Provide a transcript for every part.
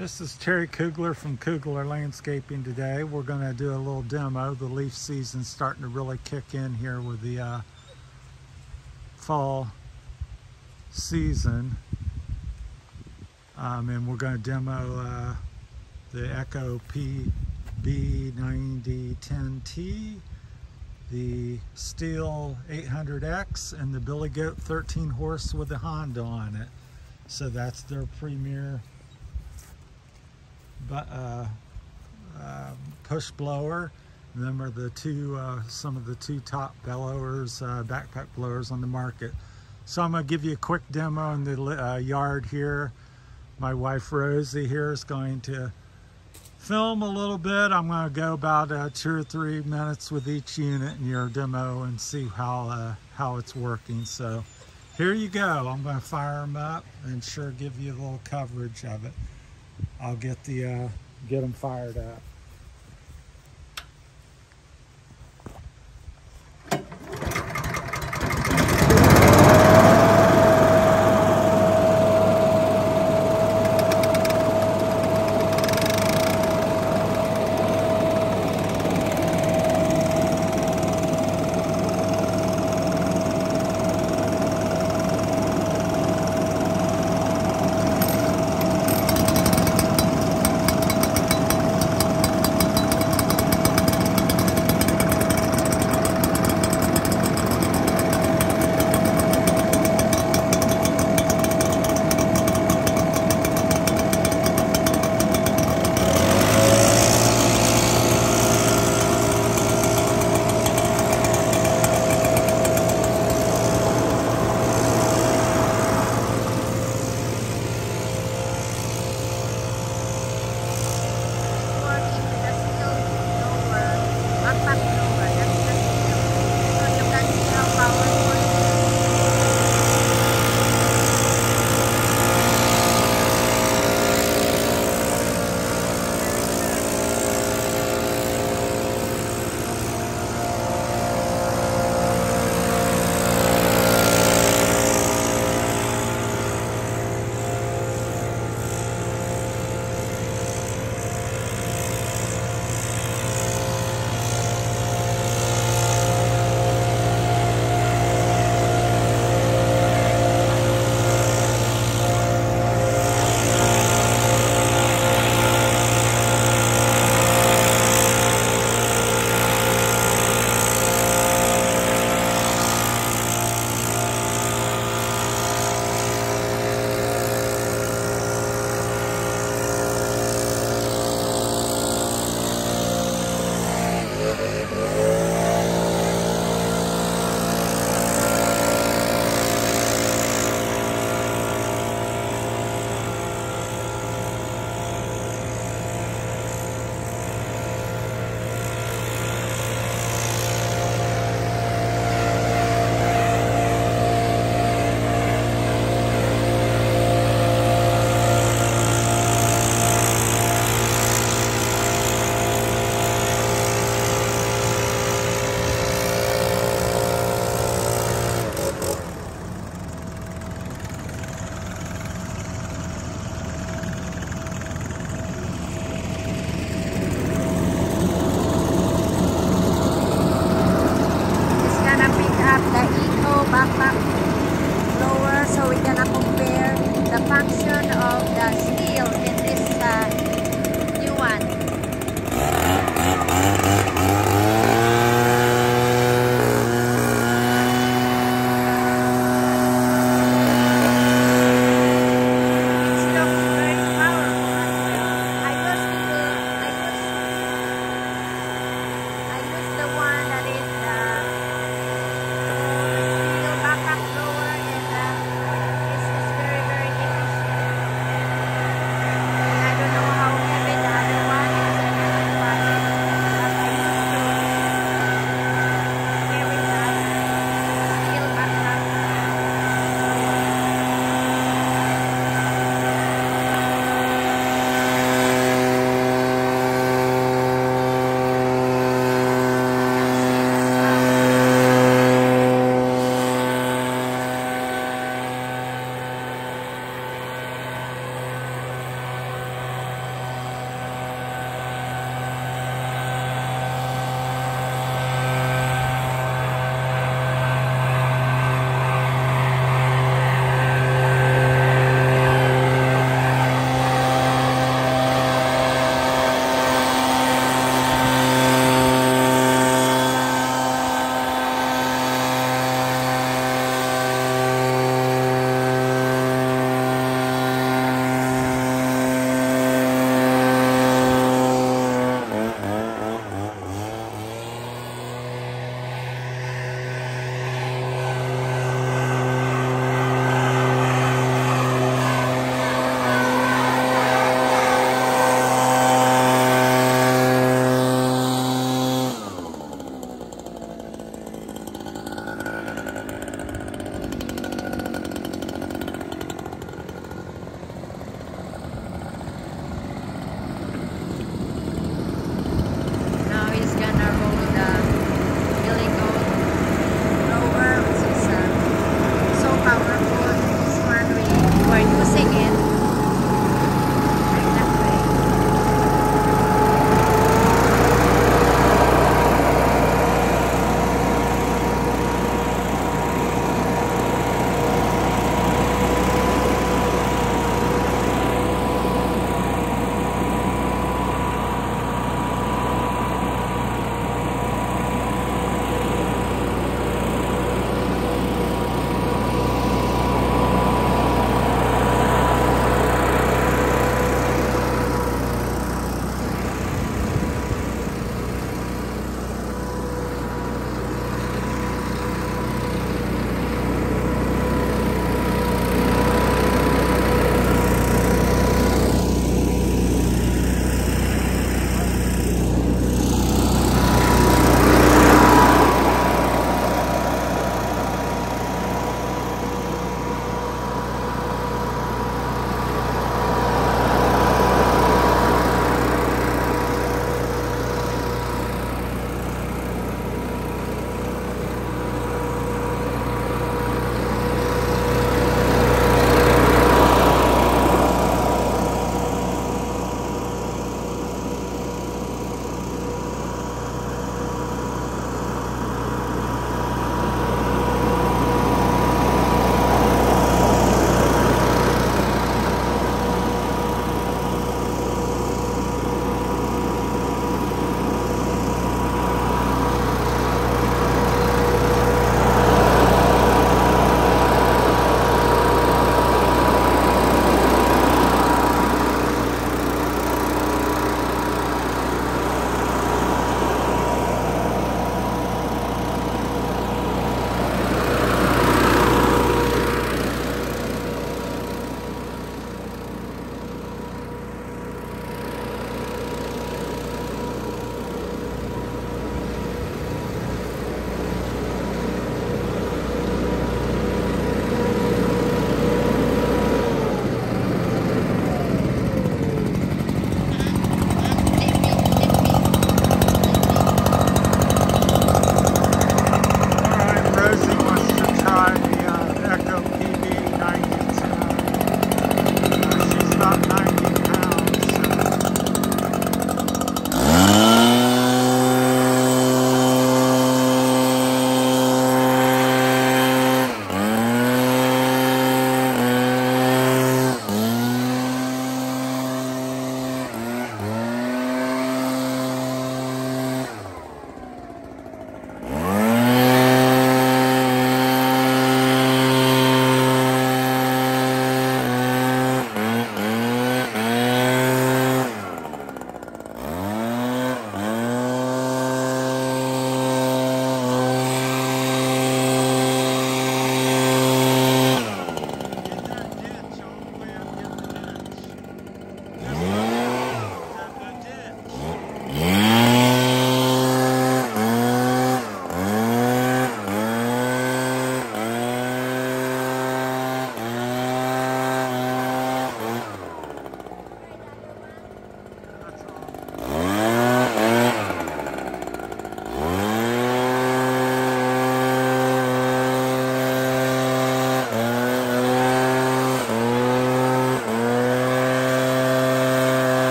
This is Terry Kugler from Kugler Landscaping today. We're going to do a little demo. The leaf season's starting to really kick in here with the fall season. And we're going to demo the Echo PB9010T, the Stihl 800X, and the Billy Goat 13 horse with the Honda on it. So that's their premier push blower. And them are the two, some of the two top blowers, backpack blowers on the market. So I'm going to give you a quick demo in the yard here. My wife Rosie here is going to film a little bit. I'm going to go about 2 or 3 minutes with each unit in your demo and see how it's working. So here you go. I'm going to fire them up and sure give you a little coverage of it. I'll get them fired up.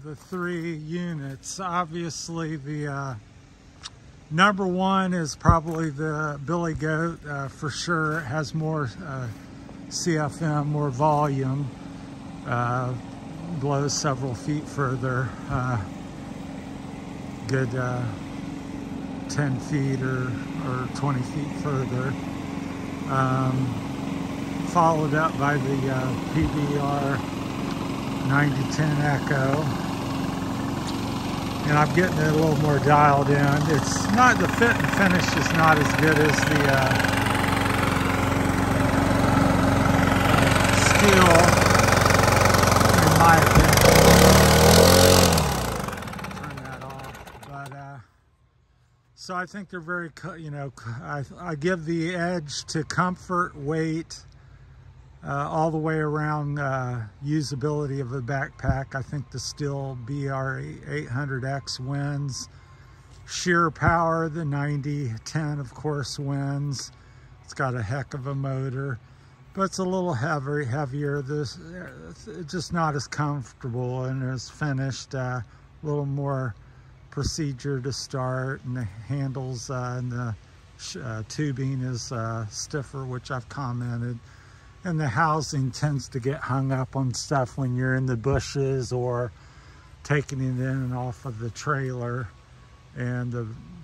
the three units. Obviously, the number one is probably the Billy Goat. For sure, it has more CFM, more volume, blows several feet further, good 10 feet or 20 feet further. Followed up by the PBR 9010 Echo, and I'm getting it a little more dialed in. It's not, the fit and finish is not as good as the Stihl, in my opinion. Turn that off. But so I think they're very, you know, I give the edge to comfort, weight, all the way around usability of the backpack. I think the Stihl BR800X wins. Sheer power, the 9010 of course wins. It's got a heck of a motor, but it's a little heavier. This just not as comfortable and as finished. A little more procedure to start, and the handles and the tubing is stiffer, which I've commented. And the housing tends to get hung up on stuff when you're in the bushes or taking it in and off of the trailer. And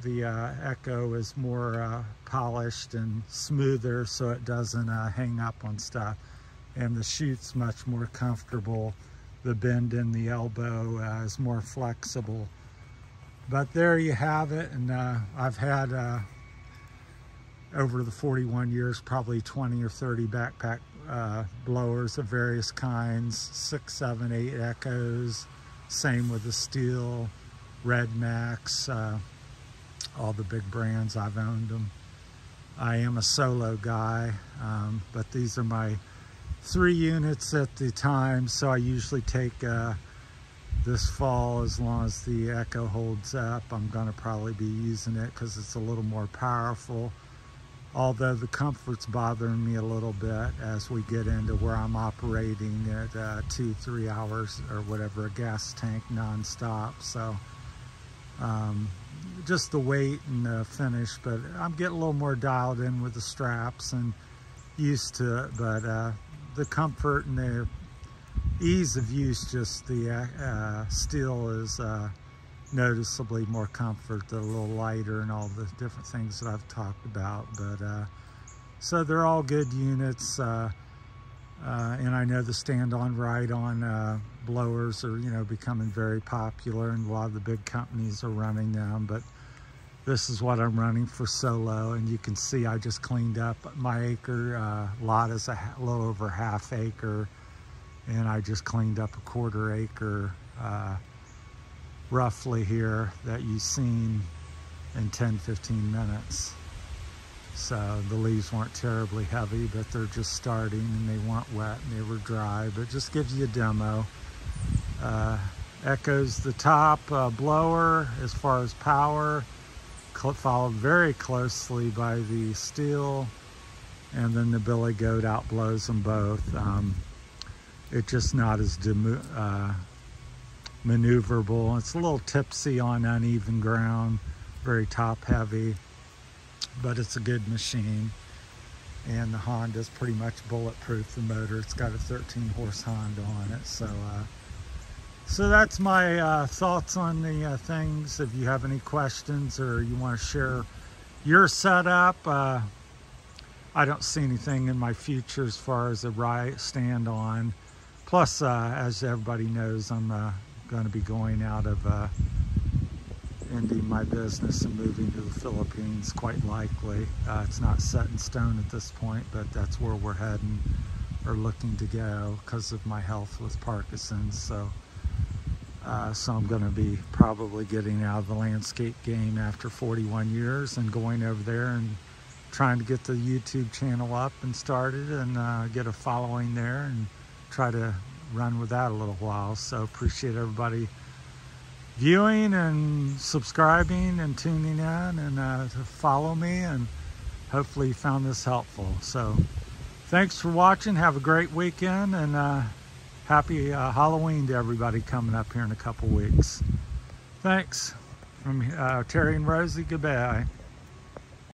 the Echo is more polished and smoother, so it doesn't hang up on stuff. And the chute's much more comfortable. The bend in the elbow is more flexible. But there you have it. And I've had over the 41 years, probably 20 or 30 backpack blowers of various kinds, 6, 7, 8 Echoes, same with the Stihl, Red Max, all the big brands, I've owned them. I am a solo guy, but these are my 3 units at the time, so I usually take this fall, as long as the Echo holds up, I'm gonna probably be using it because it's a little more powerful. Although the comfort's bothering me a little bit as we get into where I'm operating at 2-3 hours or whatever, a gas tank nonstop. So just the weight and the finish, but I'm getting a little more dialed in with the straps and used to it. But the comfort and the ease of use, just the Stihl is noticeably more comfort, a little lighter, and all the different things that I've talked about. But so they're all good units, and I know the stand-on, ride-on blowers are, you know, becoming very popular, and a lot of the big companies are running them. But this is what I'm running for solo, and you can see I just cleaned up my acre lot is a little over ½ acre, and I just cleaned up a ½ acre roughly here that you've seen in 10-15 minutes. So the leaves weren't terribly heavy, but they're just starting, and they weren't wet and they were dry, but just gives you a demo. Echo's the top blower as far as power, followed very closely by the Stihl, and then the Billy Goat outblows them both. It's just not as maneuverable. It's a little tipsy on uneven ground, very top heavy, but it's a good machine. And the Honda's pretty much bulletproof, the motor. It's got a 13 horse Honda on it. So so that's my thoughts on the things. If you have any questions or you want to share your setup, I don't see anything in my future as far as a stand on. Plus, as everybody knows, I'm going to be going out of ending my business and moving to the Philippines, quite likely. It's not set in stone at this point, but that's where we're heading or looking to go because of my health with Parkinson's. So I'm going to be probably getting out of the landscape game after 41 years and going over there and trying to get the YouTube channel up and started and get a following there and try to run with that a little while. So appreciate everybody viewing and subscribing and tuning in and to follow me, and hopefully you found this helpful. So thanks for watching. Have a great weekend, and happy Halloween to everybody coming up here in a couple weeks. Thanks. From Terry and Rosie, goodbye.